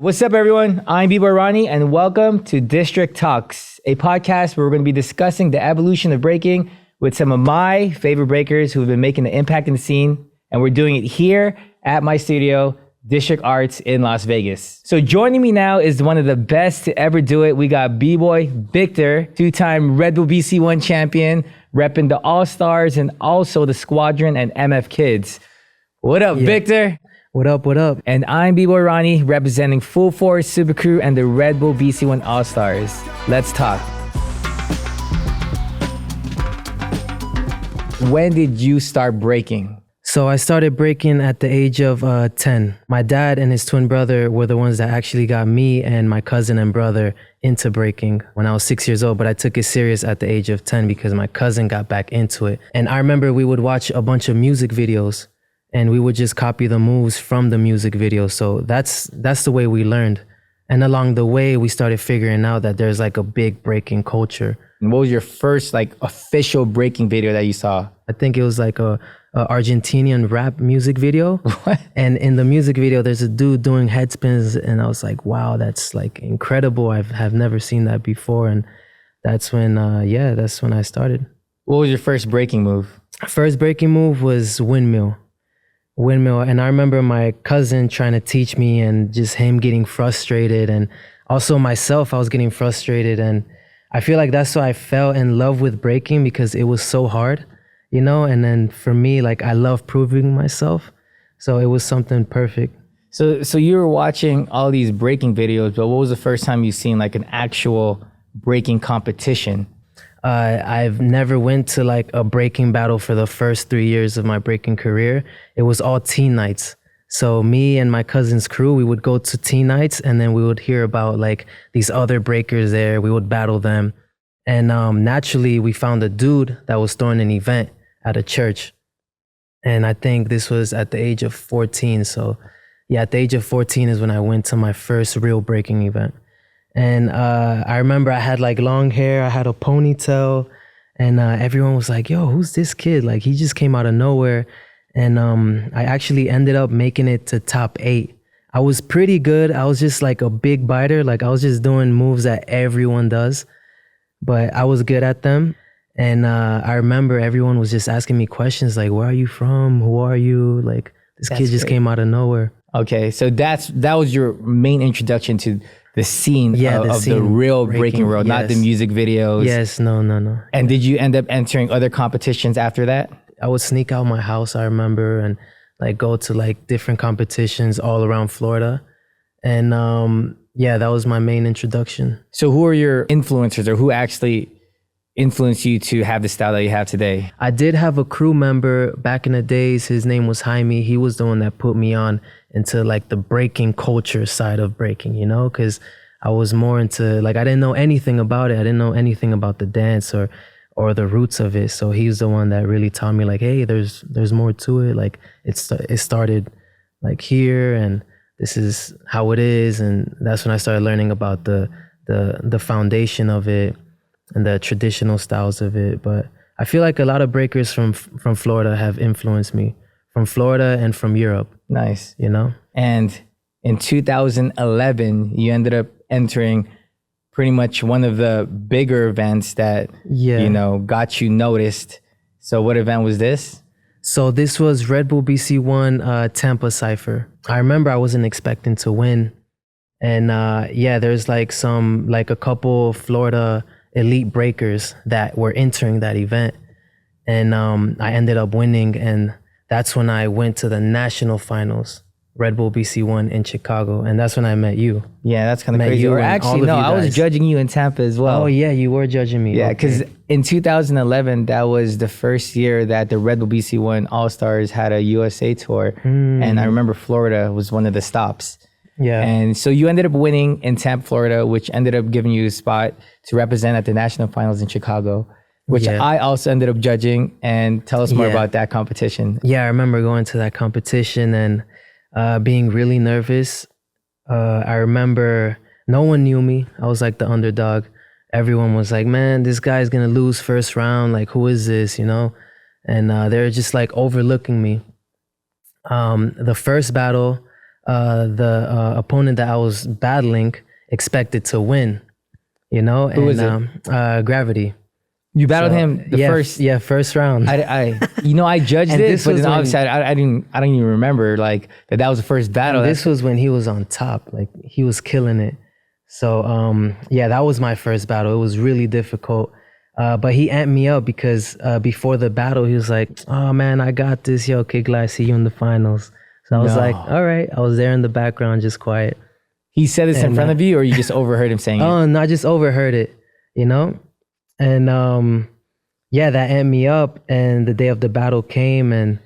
What's up, everyone? I'm B-Boy Ronnie, and welcome to District Talks, a podcast where we're going to be discussing the evolution of breaking with some of my favorite breakers who have been making an impact in the scene, and we're doing it here at my studio, District Arts in Las Vegas. So joining me now is one of the best to ever do it. We got B-Boy Victor, two-time Red Bull BC1 champion, repping the All-Stars and also the Squadron and MF Kids. What up, Victor? What up, what up? And I'm B-Boy Ronnie, representing Full Force Super Crew and the Red Bull BC1 All-Stars. Let's talk. When did you start breaking? So I started breaking at the age of 10. My dad and his twin brother were the ones that actually got me and my cousin and brother into breaking when I was 6 years old, but I took it serious at the age of 10 because my cousin got back into it. And I remember we would watch a bunch of music videos and we would just copy the moves from the music video. So that's the way we learned. And along the way, we started figuring out that there's like a big breaking culture. And what was your first like official breaking video that you saw? I think it was like a Argentinian rap music video. What? And in the music video, there's a dude doing head spins. And I was like, wow, that's like incredible. Have never seen that before. And that's when I started. What was your first breaking move? First breaking move was windmill. And I remember my cousin trying to teach me and just him getting frustrated, and also myself, I was getting frustrated. And I feel like that's why I fell in love with breaking, because it was so hard, you know? And then for me, like, I love proving myself. So it was something perfect. So you were watching all these breaking videos, but what was the first time you seen like an actual breaking competition? I've never went to like a breaking battle for the first 3 years of my breaking career. It was all teen nights. So me and my cousin's crew, we would go to teen nights, and then we would hear about like these other breakers there. We would battle them. And naturally, we found a dude that was throwing an event at a church. And I think this was at the age of 14. So yeah, at the age of 14 is when I went to my first real breaking event. And I remember I had like long hair, I had a ponytail, and everyone was like, yo, who's this kid? Like, he just came out of nowhere. And I actually ended up making it to top 8. I was pretty good. I was just like a big biter. Like, I was just doing moves that everyone does, but I was good at them. And I remember everyone was just asking me questions like, where are you from? Who are you? Like, this kid just came out of nowhere. Okay, so that was your main introduction to the scene of the real breaking world, yes. Not the music videos. Yes, no. And did you end up entering other competitions after that? I would sneak out my house, I remember, and like go to like different competitions all around Florida. And that was my main introduction. So who are your influencers, or who actually influenced you to have the style that you have today? I did have a crew member back in the days. His name was Jaime. He was the one that put me on into like the breaking culture side of breaking, you know, because I was more into like, I didn't know anything about it. I didn't know anything about the dance or the roots of it. So he's the one that really taught me like, hey, there's more to it. Like it started like here, and this is how it is. And that's when I started learning about the foundation of it and the traditional styles of it. But I feel like a lot of breakers from Florida have influenced me, from Florida and from Europe. Nice. You know? And in 2011, you ended up entering pretty much one of the bigger events that, you know, got you noticed. So what event was this? So this was Red Bull BC1 Tampa Cypher. I remember I wasn't expecting to win. And there's like a couple Florida elite breakers that were entering that event. And I ended up winning, and that's when I went to the national finals, Red Bull BC1 in Chicago. And that's when I met you. Yeah, that's kind of crazy. Or actually, no, I was judging you in Tampa as well. Oh yeah, you were judging me. Yeah, because in 2011, that was the first year that the Red Bull BC1 All-Stars had a USA tour. And I remember Florida was one of the stops. Yeah. And so you ended up winning in Tampa, Florida, which ended up giving you a spot to represent at the national finals in Chicago, which I also ended up judging. And tell us more about that competition. Yeah, I remember going to that competition and being really nervous. I remember no one knew me. I was like the underdog. Everyone was like, man, this guy's gonna lose first round. Like, who is this, you know? And they're just like overlooking me. The first battle, the opponent that I was battling expected to win, you know? Who was it? Gravity. You battled him the first. Yeah, first round. I judged And it, this but was then when- obviously I don't even remember like that was the first battle. This was when he was on top, like he was killing it. So that was my first battle. It was really difficult. But he amped me up because before the battle, he was like, "Oh man, I got this. Yo, Kid Glide, see you in the finals." So I was like, "All right." I was there in the background, just quiet. He said this in front of you, or you just overheard him saying it? Oh, no, I just overheard it, you know? And that amped me up. And the day of the battle came, and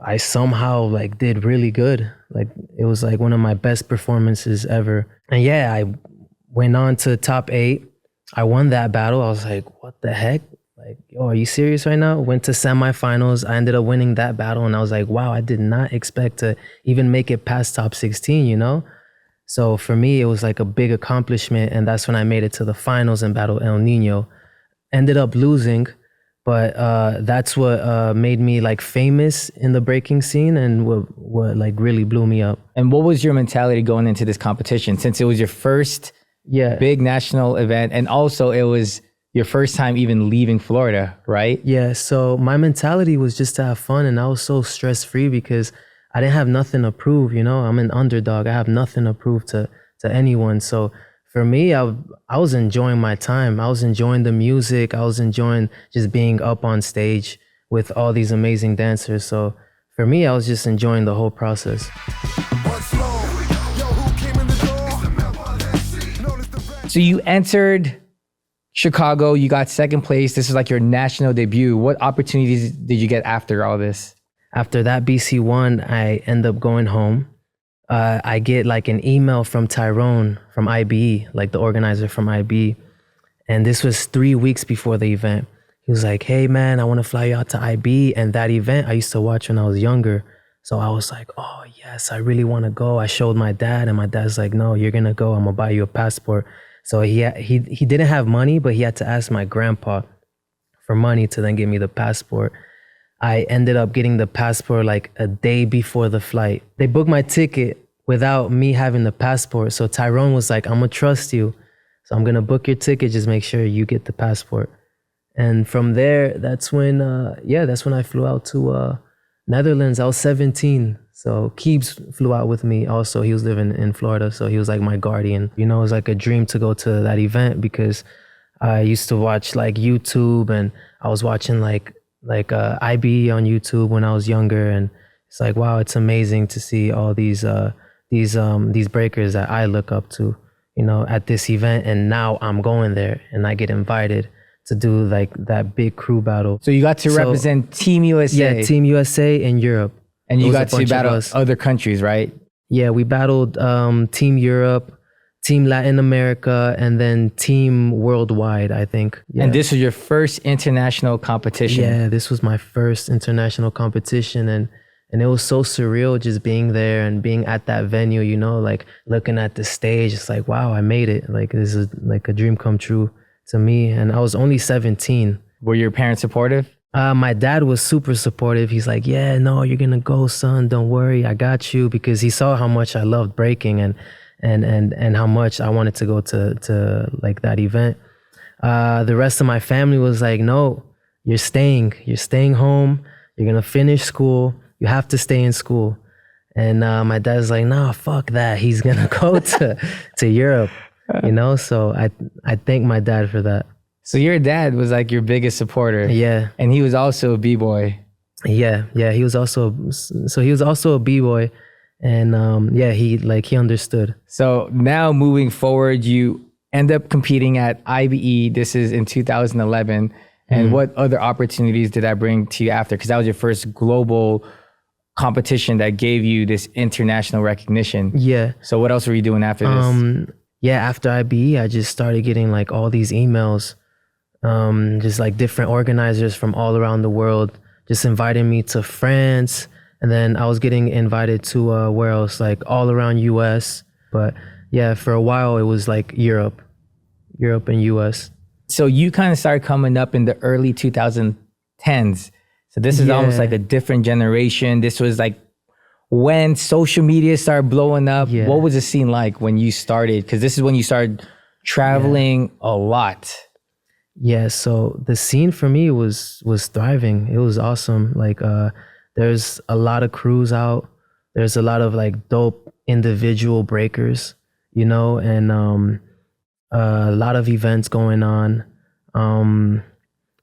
I somehow like did really good. Like it was like one of my best performances ever. And I went on to top 8. I won that battle. I was like, what the heck? Like, yo, are you serious right now? Went to semifinals. I ended up winning that battle. And I was like, wow, I did not expect to even make it past top 16, you know? So for me, it was like a big accomplishment. And that's when I made it to the finals and battled El Nino. Ended up losing, but that's what made me like famous in the breaking scene and what like really blew me up. And what was your mentality going into this competition, since it was your first big national event, and also it was your first time even leaving Florida, right? Yeah, so my mentality was just to have fun, and I was so stress-free because I didn't have nothing to prove, you know? I'm an underdog. I have nothing to prove to anyone. So for me, I was enjoying my time. I was enjoying the music. I was enjoying just being up on stage with all these amazing dancers. So for me, I was just enjoying the whole process. So you entered Chicago, you got second place. This is like your national debut. What opportunities did you get after all this? After that BC1, I end up going home. I get like an email from Tyrone from IBE, like the organizer from IBE. And this was 3 weeks before the event. He was like, hey man, I want to fly you out to IBE. And that event I used to watch when I was younger. So I was like, oh yes, I really want to go. I showed my dad, and my dad's like, no, you're going to go. I'm going to buy you a passport. So he didn't have money, but he had to ask my grandpa for money to then give me the passport. I ended up getting the passport like a day before the flight. They booked my ticket without me having the passport. So Tyrone was like, I'm gonna trust you. So I'm gonna book your ticket, just make sure you get the passport. And from there, that's when I flew out to Netherlands. I was 17. So Keebs flew out with me also. He was living in Florida, so he was like my guardian. You know, it was like a dream to go to that event because I used to watch like YouTube, and I was watching like IB on YouTube when I was younger, and it's like, wow, it's amazing to see all these breakers that I look up to, you know, at this event. And now I'm going there and I get invited to do like that big crew battle. So you got to represent Team USA. Yeah, Team USA in Europe. And you got to battle other countries, right? Yeah, we battled Team Europe, Team Latin America, and then Team Worldwide, I think. Yeah. And this was your first international competition. Yeah, this was my first international competition, and it was so surreal just being there and being at that venue, you know, like looking at the stage. It's like, wow, I made it. Like this is like a dream come true to me. And I was only 17. Were your parents supportive? My dad was super supportive. He's like, yeah, no, you're gonna go, son. Don't worry, I got you, because he saw how much I loved breaking and how much I wanted to go to like that event. The rest of my family was like, no, you're staying home. You're gonna finish school. You have to stay in school. And my dad's like, nah, fuck that. He's gonna go to Europe, you know? So I thank my dad for that. So your dad was like your biggest supporter. Yeah. And he was also a B-boy. Yeah. He was also a B-boy. And he understood. So now moving forward, you end up competing at IBE. This is in 2011. And what other opportunities did that bring to you after? Because that was your first global competition that gave you this international recognition. Yeah. So what else were you doing after this? After IBE, I just started getting like all these emails, just like different organizers from all around the world, just inviting me to France. And then I was getting invited to where else, like all around US. But yeah, for a while it was like Europe and US. So you kind of started coming up in the early 2010s. So this is almost like a different generation. This was like when social media started blowing up, Yeah. what was the scene like when you started? Because this is when you started traveling a lot. Yeah, so the scene for me was thriving. It was awesome. Like there's a lot of crews out. There's a lot of like dope individual breakers, you know, and a lot of events going on.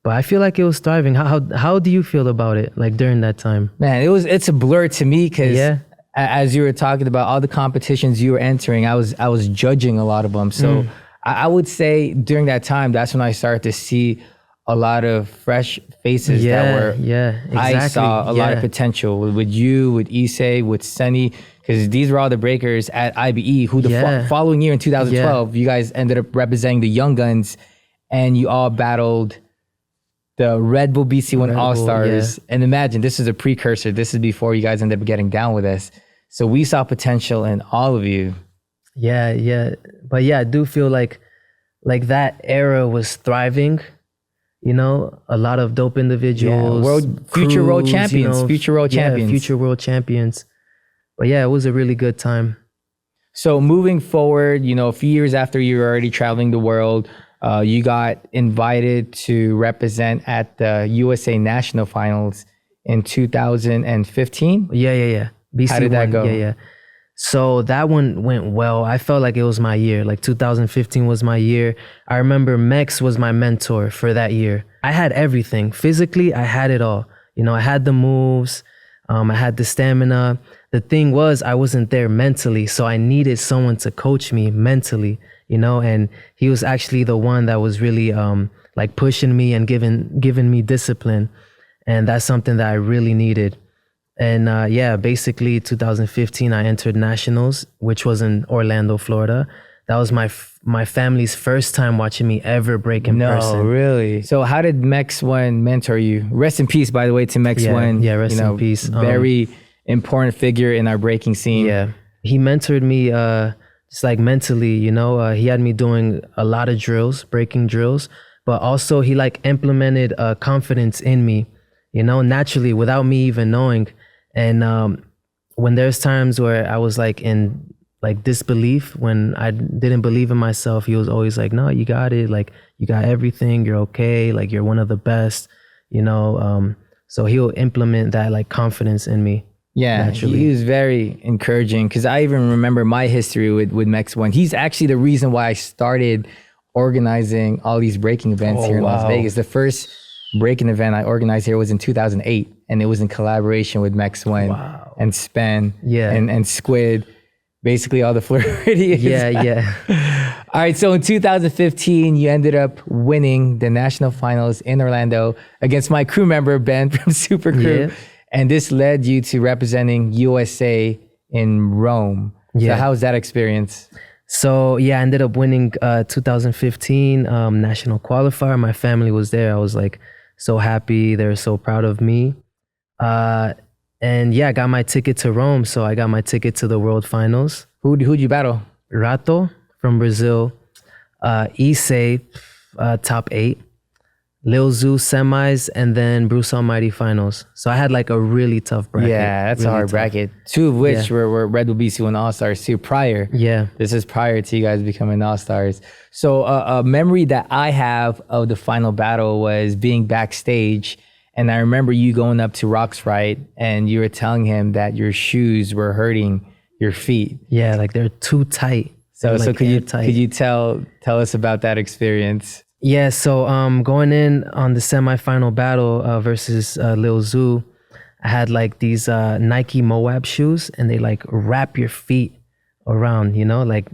But I feel like it was thriving. How do you feel about it? Like during that time? Man, it's a blur to me because Yeah. as you were talking about all the competitions you were entering, I was judging a lot of them. So I would say during that time, that's when I started to see a lot of fresh faces that were, exactly. I saw a lot of potential with you, with Issei, with Sunny, because these were all the breakers at IBE who the following year in 2012, you guys ended up representing the Young Guns and you all battled the Red Bull BC1 All-Stars. And imagine, this is a precursor. This is before you guys ended up getting down with us. So we saw potential in all of you. Yeah. But yeah, I do feel like that era was thriving. You know, a lot of dope individuals, future world crews, champions, you know, future world champions. Future world champions. But yeah, it was a really good time. So moving forward, you know, a few years after you were already traveling the world, you got invited to represent at the USA National Finals in 2015. Yeah. BC How did that go? Yeah. So that one went well. I felt like it was my year. Like 2015 was my year. I remember Mex was my mentor for that year. I had everything. Physically, I had it all. You know, I had the moves. I had the stamina. The thing was, I wasn't there mentally. So I needed someone to coach me mentally, you know, and he was actually the one that was really like pushing me and giving me discipline. And that's something that I really needed. And basically 2015, I entered nationals, which was in Orlando, Florida. That was my family's first time watching me ever break in person. No, really? So how did Mex One mentor you? Rest in peace, by the way, to Mex One. Yeah, rest in peace. Very important figure in our breaking scene. Yeah, he mentored me just like mentally, you know. He had me doing a lot of drills, breaking drills, but also he like implemented confidence in me, you know, naturally without me even knowing. And when there's times where I was like in like disbelief, when I didn't believe in myself, he was always like, no, you got it. Like you got everything. You're okay. Like you're one of the best, you know. So he'll implement that like confidence in me. Yeah, naturally. He was very encouraging because I even remember my history with Mex One. He's actually the reason why I started organizing all these breaking events here in Las Vegas. The first breaking event I organized here was in 2008, and it was in collaboration with Mex One and Spen and Squid, basically all the Floridians. Yeah. All right, so in 2015, you ended up winning the national finals in Orlando against my crew member, Ben from Super Crew. Yeah. And this led you to representing USA in Rome. Yeah. So how was that experience? So yeah, I ended up winning 2015 national qualifier. My family was there. I was like so happy. They were so proud of me. And yeah, I got my ticket to Rome. So I got my ticket to the world finals. Who'd you battle? Rato from Brazil. Issei, top 8. Lil Zoo semis, and then Bruce Almighty finals. So I had like a really tough bracket. Yeah, that's really a hard tough bracket. Two of which were Red Bull BC1 All-Stars too prior. Yeah. This is prior to you guys becoming All-Stars. So a memory that I have of the final battle was being backstage. And I remember you going up to Rock's right and you were telling him that your shoes were hurting your feet. Yeah, like they're too tight. So could you tell us about that experience? Yeah, so going in on the semifinal battle versus Lil Zoo, I had like these Nike Moab shoes, and they like wrap your feet around, you know, like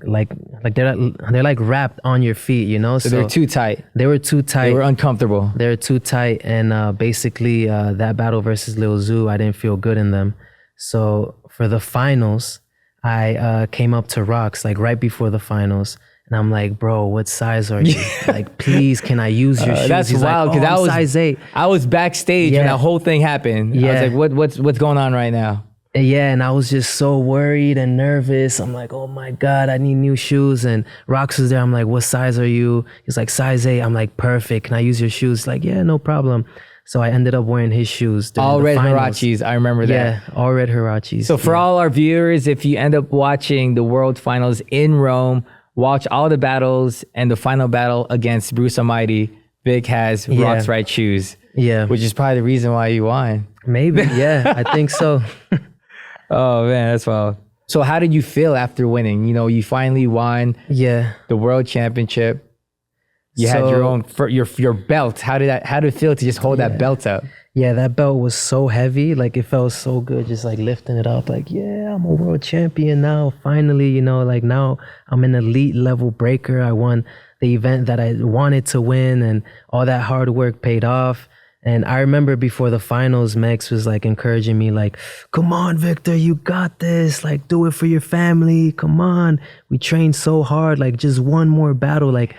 they're like wrapped on your feet, you know. So they're too tight. They were too tight. They were uncomfortable. They're too tight, and basically that battle versus Lil Zoo, I didn't feel good in them. So for the finals, I came up to Rocks like right before the finals. And I'm like, bro, what size are you? Like, please, can I use your shoes? That's He's wild, because like, I was size 8. I was backstage when that whole thing happened. Yeah. I was like, what's going on right now? Yeah, and I was just so worried and nervous. I'm like, oh my God, I need new shoes. And Rox was there. I'm like, what size are you? He's like, size 8. I'm like, perfect. Can I use your shoes? Like, yeah, no problem. So I ended up wearing his shoes. during All the red finals. Hirachis. I remember that. Yeah, all red Hirachis. So for all our viewers, if you end up watching the World Finals in Rome, watch all the battles and the final battle against Bruce Almighty. Vic has Rock's right shoes. Yeah. Which is probably the reason why you won. Maybe, yeah, I think so. Oh man, that's wild. So how did you feel after winning? You know, you finally won Yeah. the World Championship. You had your own your belt. How did it feel to just hold that belt up? Yeah, that belt was so heavy. Like, it felt so good just like lifting it up. Like, yeah, I'm a world champion now. Finally, you know, like now I'm an elite level breaker. I won the event that I wanted to win, and all that hard work paid off. And I remember before the finals, Mex was like encouraging me, like, come on, Victor, you got this. Like, do it for your family. Come on. We trained so hard. Like, just one more battle. Like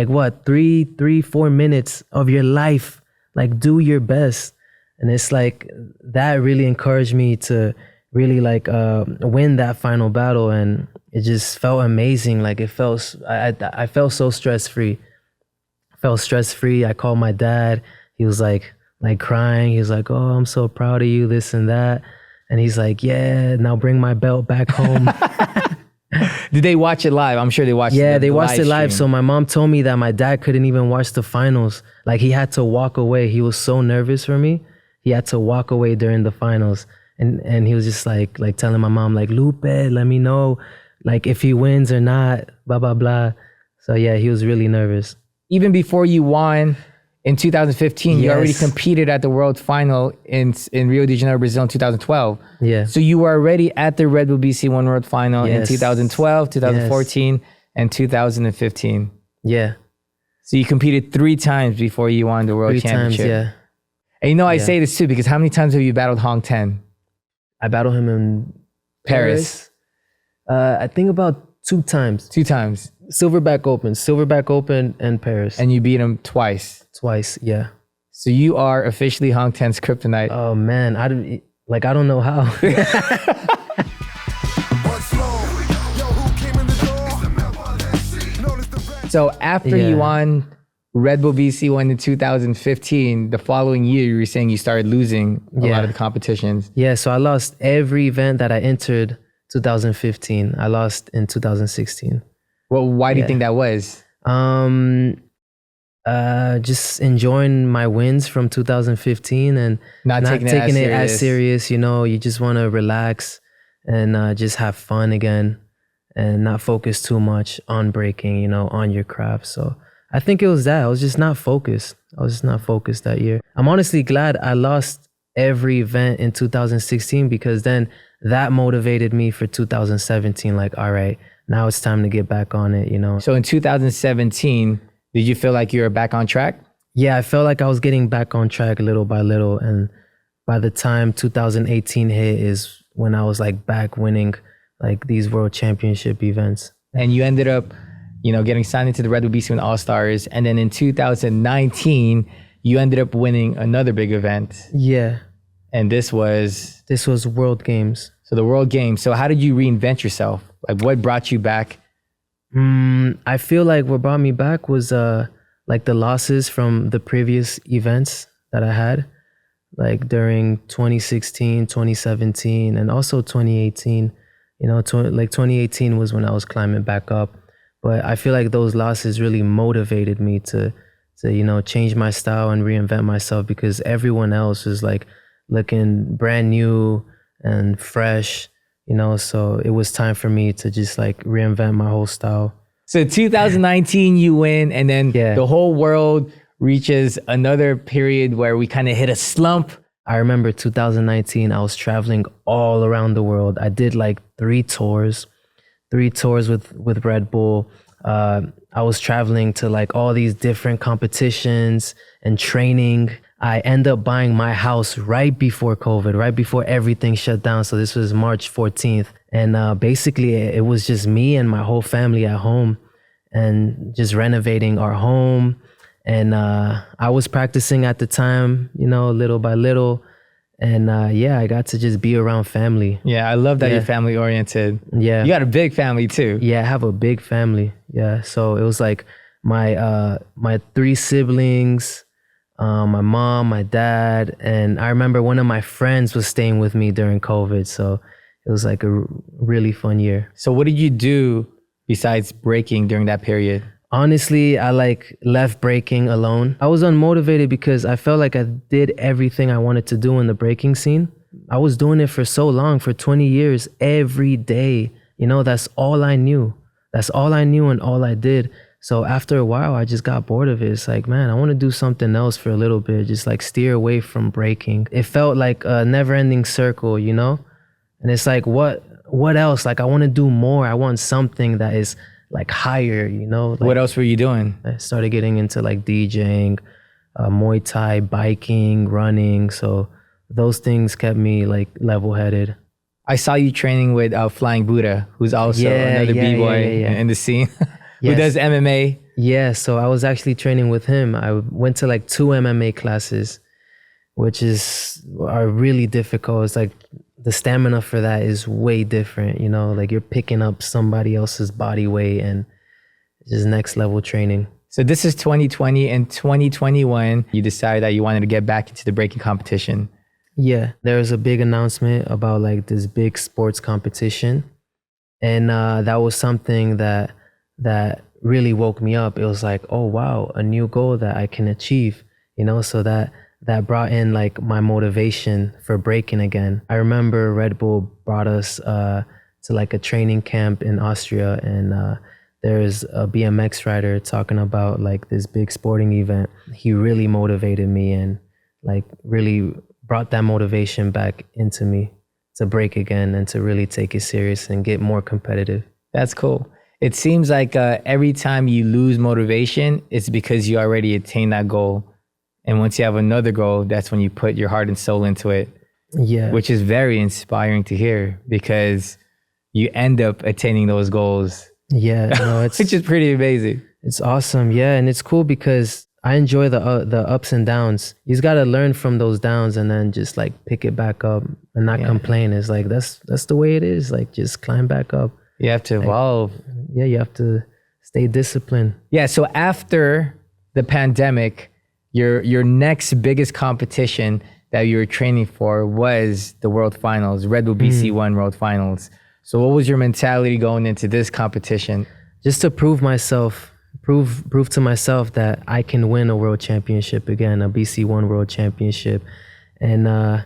what, 4 minutes of your life. Like, do your best. And it's like, that really encouraged me to really like win that final battle. And it just felt amazing. Like, it felt, I felt so stress-free. I called my dad. He was like crying. He was like, oh, I'm so proud of you, this and that. And he's like, yeah, now bring my belt back home. Did they watch it live? I'm sure they watched it. Yeah, they watched it live. So my mom told me that my dad couldn't even watch the finals. Like, he had to walk away. He was so nervous for me. He had to walk away during the finals. And he was just like telling my mom, like, Lupe, let me know, like, if he wins or not, blah, blah, blah. So yeah, he was really nervous. Even before you won in 2015, you already Yes. competed at the World Final in Rio de Janeiro, Brazil in 2012. Yeah. So you were already at the Red Bull BC One World Final in Yes. 2012, 2014, and 2015. Yeah. So you competed 3 times before you won the World 3 times, Championship. yeah. And you know, I Yeah. say this too, because how many times have you battled Hong Ten? I battled him in Paris. I think about 2 times. 2 times. Silverback Open and Paris. And you beat him twice. Twice, yeah. So you are officially Hong Ten's kryptonite. Oh man, I don't know how. So after you won Red Bull BC One in 2015, the following year, you were saying you started losing a lot of the competitions. Yeah, so I lost every event that I entered 2015. I lost in 2016. Well, why do you think that was? Just enjoying my wins from 2015 and Not taking it as serious. You know, you just want to relax and just have fun again and not focus too much on breaking, you know, on your craft. So I think it was that. I was just not focused. That year. I'm honestly glad I lost every event in 2016 because then that motivated me for 2017. Like, all right, now it's time to get back on it, you know. So in 2017, did you feel like you were back on track? Yeah, I felt like I was getting back on track little by little. And by the time 2018 hit is when I was like back winning like these world championship events. And you ended up, you know, getting signed into the Red Bull BC One All-Stars. And then in 2019, you ended up winning another big event. Yeah. And this was World Games. So the World Games. So how did you reinvent yourself? Like, what brought you back? I feel like what brought me back was like the losses from the previous events that I had, like during 2016, 2017, and also 2018. You know, like 2018 was when I was climbing back up. But I feel like those losses really motivated me to you know, change my style and reinvent myself because everyone else was like looking brand new and fresh. You know, so it was time for me to just like reinvent my whole style. So 2019, you win, and then the whole world reaches another period where we kind of hit a slump. I remember 2019, I was traveling all around the world. I did like 3 tours with Red Bull. I was traveling to like all these different competitions and training. I ended up buying my house right before COVID, right before everything shut down. So this was March 14th. And basically it was just me and my whole family at home and just renovating our home. And I was practicing at the time, you know, little by little. And I got to just be around family. Yeah, I love that you're family oriented. Yeah. You got a big family too. Yeah, I have a big family. Yeah. So it was like my 3 siblings, my mom, my dad, and I remember one of my friends was staying with me during COVID. So it was like a really fun year. So what did you do besides breaking during that period? Honestly, I like left breaking alone. I was unmotivated because I felt like I did everything I wanted to do in the breaking scene. I was doing it for so long, for 20 years, every day. You know, that's all I knew. That's all I knew and all I did. So after a while, I just got bored of it. It's like, man, I want to do something else for a little bit, just like steer away from breaking. It felt like a never-ending circle, you know? And it's like, what else? Like, I want to do more. I want something that is like higher, you know? Like, what else were you doing? I started getting into like DJing, Muay Thai, biking, running. So those things kept me like level-headed. I saw you training with Flying Buddha, who's also another B-boy in the scene, who does MMA. Yeah, so I was actually training with him. I went to like 2 MMA classes, which are really difficult. It's like the stamina for that is way different, you know, like you're picking up somebody else's body weight and just next level training. So this is 2020 and 2021. You decided that you wanted to get back into the breaking competition. Yeah, there was a big announcement about like this big sports competition. And that was something that really woke me up. It was like, oh, wow, a new goal that I can achieve, you know, so that brought in like my motivation for breaking again. I remember Red Bull brought us to like a training camp in Austria, and there's a BMX rider talking about like this big sporting event. He really motivated me and like really brought that motivation back into me to break again and to really take it serious and get more competitive. That's cool. It seems like every time you lose motivation, it's because you already attained that goal. And once you have another goal, that's when you put your heart and soul into it. Yeah. Which is very inspiring to hear because you end up attaining those goals. Yeah, no, it's which is pretty amazing. It's awesome. Yeah, and it's cool because I enjoy the ups and downs. You just got to learn from those downs and then just like pick it back up and not complain. It's like that's the way it is. Like just climb back up. You have to evolve. Yeah, you have to stay disciplined. Yeah, so after the pandemic, your next biggest competition that you were training for was the World Finals, Red Bull BC1 World Finals. So what was your mentality going into this competition? Just to prove myself, prove to myself that I can win a world championship again, a BC1 World Championship. And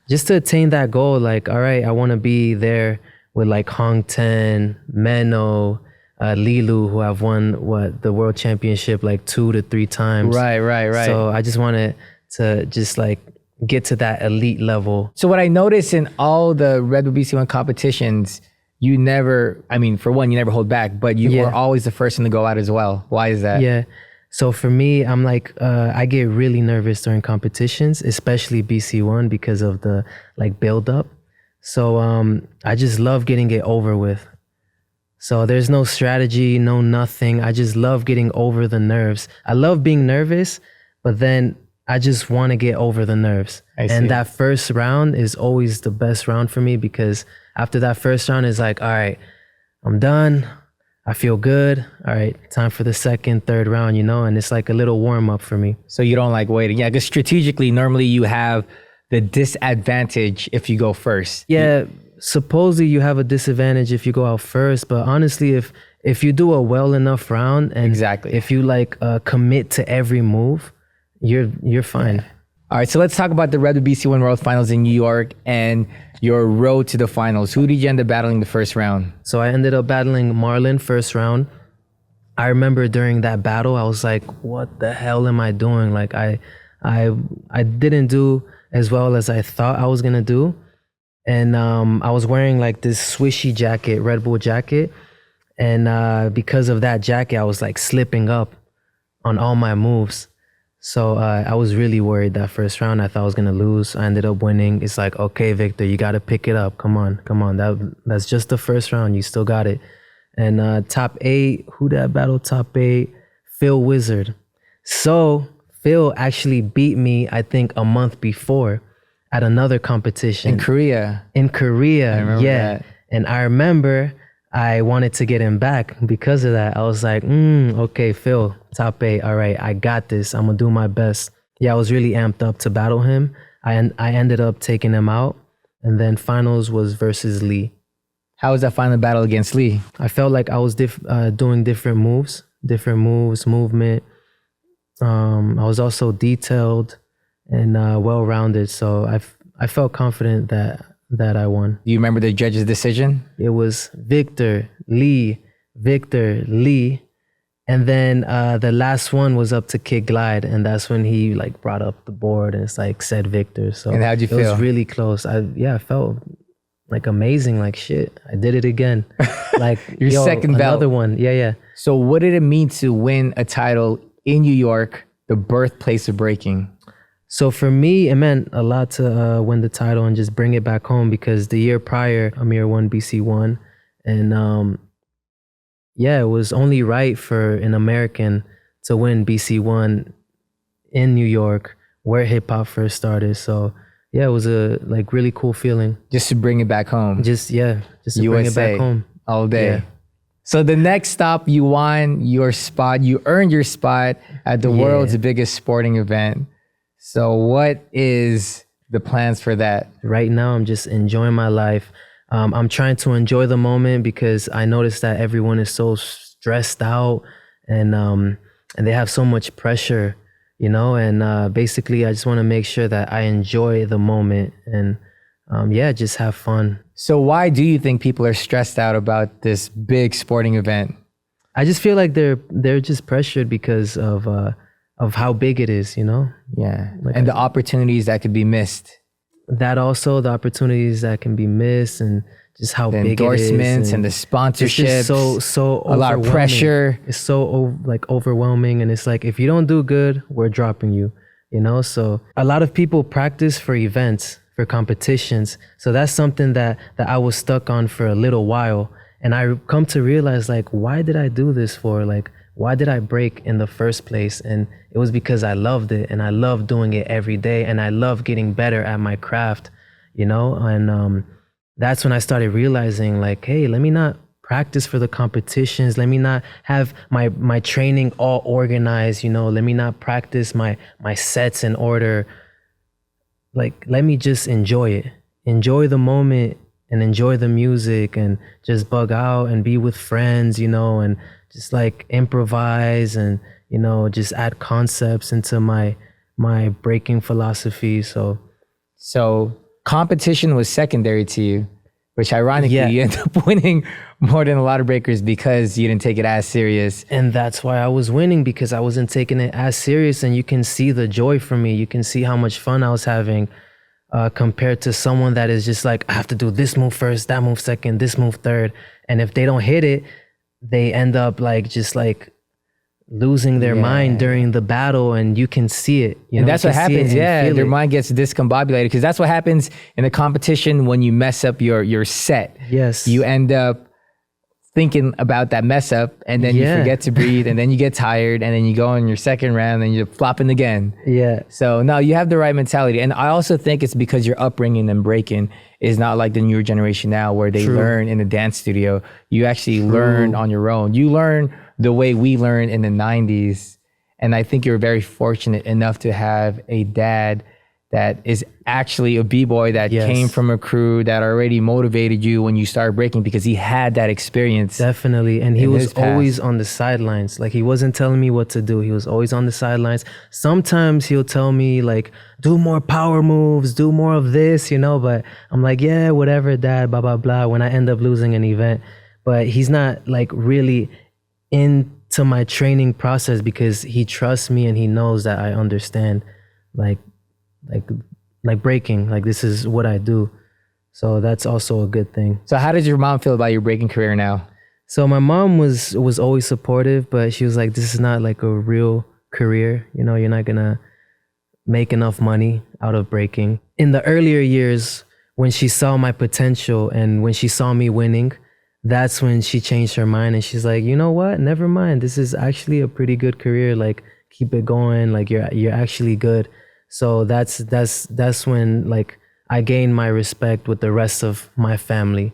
just to attain that goal, like, all right, I want to be there with like Hong Ten, Meno, Lilu, who have won the world championship like 2 to 3 times. Right. So I just wanted to just like get to that elite level. So what I noticed in all the Red Bull BC1 competitions, you never, I mean, for one, you never hold back, but you were always the first one to go out as well. Why is that? Yeah. So for me, I'm like, I get really nervous during competitions, especially BC1 because of the like build up. So I just love getting it over with. So there's no strategy, no nothing. I just love getting over the nerves. I love being nervous, but then I just want to get over the nerves. And that first round is always the best round for me because after that first round is like, all right, I'm done. I feel good. All right, time for the second, third round, you know, and it's like a little warm up for me. So you don't like waiting. Yeah, because strategically, normally you have the disadvantage if you go first. Yeah, supposedly you have a disadvantage if you go out first, but honestly, if you do a well enough round and if you like commit to every move, you're fine. Yeah. All right, so let's talk about the Red Bull BC1 World Finals in New York and your road to the finals. Who did you end up battling the first round? So I ended up battling Marlon first round. I remember during that battle, I was like, what the hell am I doing? Like I didn't do as well as I thought I was gonna do. And I was wearing like this swishy jacket, Red Bull jacket. And because of that jacket, I was like slipping up on all my moves. So I was really worried that first round. I thought I was gonna lose. I ended up winning. It's like, okay, Victor, you gotta pick it up. Come on. That's just the first round. You still got it. And top 8, who did I battle top 8? Phil Wizard. So Phil actually beat me, I think, a month before at another competition. In Korea. I remember that. And I remember I wanted to get him back because of that. I was like, okay, Phil, top 8. All right, I got this. I'm going to do my best. yeah, I was really amped up to battle him. I ended up taking him out, and then finals was versus Lee. How was that final battle against Lee? I felt like I was doing different moves, movement. I was also detailed and well-rounded, so I felt confident that I won. Do you remember the judge's decision? It was Victor, Lee, and then the last one was up to Kid Glide, and that's when he like brought up the board and it's like said Victor. So and how'd you feel? It was really close. I felt like amazing, like shit. I did it again. Like your second belt. Another one. Yeah. So what did it mean to win a title in New York, the birthplace of breaking? So for me, it meant a lot to win the title and just bring it back home, because the year prior, Amir won BC1. And yeah, it was only right for an American to win BC1 in New York, where hip hop first started. So yeah, it was a like really cool feeling. Just to bring it back home. Just to USA, bring it back home. All day. Yeah. So the next stop, you won your spot. You earned your spot at the world's biggest sporting event. So what is the plans for that? Right now, I'm just enjoying my life. I'm trying to enjoy the moment, because I noticed that everyone is so stressed out and they have so much pressure, you know, and basically I just want to make sure that I enjoy the moment and just have fun. So why do you think people are stressed out about this big sporting event? I just feel like they're just pressured because of how big it is, you know? Yeah, like and the opportunities that could be missed. That also, the opportunities that can be missed, and just how the big it is. endorsements and the sponsorships. It's so a lot of pressure. It's so like overwhelming, and it's like, if you don't do good, we're dropping you, you know? So a lot of people practice for events, for competitions. So that's something that I was stuck on for a little while. And I come to realize, like, why did I do this for? Like, why did I break in the first place? And it was because I loved it, and I love doing it every day, and I love getting better at my craft, you know? And that's when I started realizing, like, hey, let me not practice for the competitions. Let me not have my training all organized, you know? Let me not practice my sets in order. Like, let me just enjoy it. Enjoy the moment and enjoy the music, and just bug out and be with friends, you know, and just like improvise and, you know, just add concepts into my breaking philosophy. So competition was secondary to you, which ironically you end up winning more than a lot of breakers because you didn't take it as serious. And that's why I was winning, because I wasn't taking it as serious. And you can see the joy from me. You can see how much fun I was having compared to someone that is just like, I have to do this move first, that move second, this move third. And if they don't hit it, they end up like just like losing their mind during the battle, and you can see it. You know, that's what happens. Yeah, their mind gets discombobulated, because that's what happens in a competition when you mess up your set. Yes, you end up thinking about that mess up, and then you forget to breathe, and then you get tired, and then you go on your second round and you're flopping again. Yeah. So no, you have the right mentality. And I also think it's because your upbringing and breaking is not like the newer generation now, where they learn in a dance studio. You actually learn on your own. You learn the way we learned in the 90s. And I think you're very fortunate enough to have a dad that is actually a b-boy that came from a crew that already motivated you when you started breaking, because he had that experience. Definitely. And he was always on the sidelines. Like, he wasn't telling me what to do. He was always on the sidelines. Sometimes he'll tell me like, do more power moves, do more of this, you know, but I'm like, yeah, whatever, dad, blah, blah, blah, when I end up losing an event. But he's not like really into my training process, because he trusts me and he knows that I understand like breaking, like this is what I do. So that's also a good thing. So how does your mom feel about your breaking career now? So my mom was always supportive, but she was like, this is not like a real career. You know, you're not gonna make enough money out of breaking. In the earlier years, when she saw my potential and when she saw me winning, that's when she changed her mind, and she's like, you know what? Never mind. This is actually a pretty good career. Like, keep it going. Like, you're actually good. So that's when like I gained my respect with the rest of my family.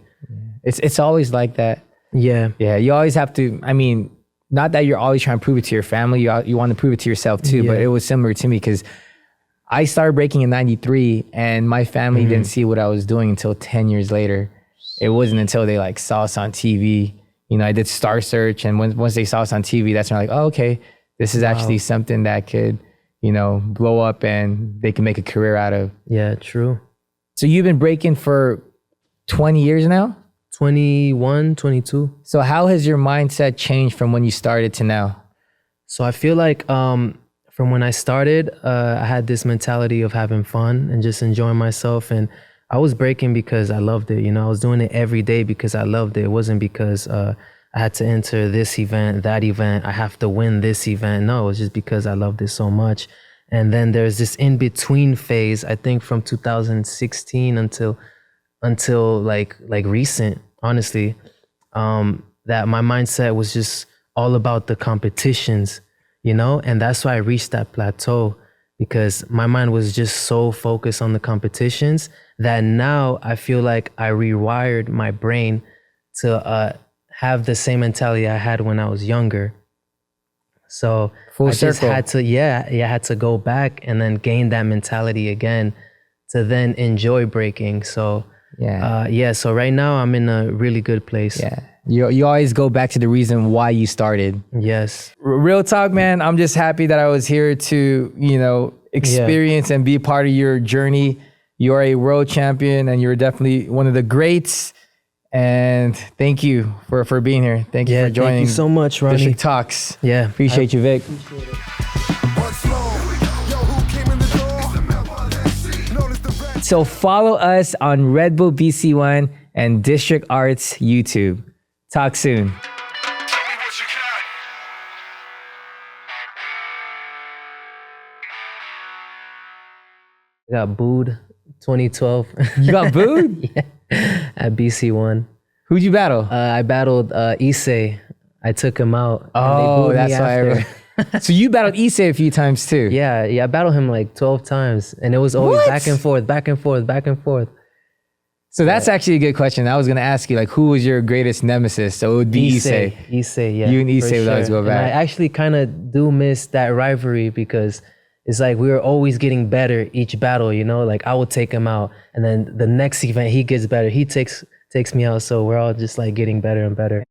It's always like that. Yeah. Yeah. You always have to, I mean, not that you're always trying to prove it to your family. You want to prove it to yourself too, but it was similar to me, because I started breaking in 93 and my family didn't see what I was doing until 10 years later. It wasn't until they like saw us on TV. You know, I did Star Search, and once they saw us on TV, that's when they're like, oh, okay, this is actually something that could, you know, blow up and they can make a career out of. Yeah, true. So you've been breaking for 20 years now? 21, 22. So how has your mindset changed from when you started to now? So I feel like from when I started, I had this mentality of having fun and just enjoying myself. And I was breaking because I loved it. You know, I was doing it every day because I loved it. It wasn't because I had to enter this event, that event. I have to win this event. No, it was just because I loved it so much. And then there's this in-between phase, I think from 2016 until like recent, honestly, that my mindset was just all about the competitions, you know? And that's why I reached that plateau, because my mind was just so focused on the competitions that now I feel like I rewired my brain to have the same mentality I had when I was younger. So I just had to, I had to go back and then gain that mentality again to then enjoy breaking. So so right now I'm in a really good place. Yeah. You always go back to the reason why you started. Yes. Real talk, man. I'm just happy that I was here to, you know, experience and be part of your journey. You're a world champion and you're definitely one of the greats. And thank you for being here. Thank you for joining. Thank you so much, Ronnie. District Talks. Yeah. Appreciate you, Vic. So follow us on Red Bull BC1 and District Arts YouTube. Talk soon. I got booed 2012. You got booed? Yeah, at BC1. Who'd you battle? I battled Issei. I took him out. Oh, that's why So you battled Issei a few times too? Yeah, I battled him like 12 times. And it was always back and forth, back and forth, back and forth. So that's actually a good question. I was going to ask you, like, who was your greatest nemesis? So it would be Issei. Issei, yeah. You and Issei would always go back. And I actually kind of do miss that rivalry because it's like we were always getting better each battle, you know? Like I would take him out and then the next event he gets better. He takes me out. So we're all just like getting better and better.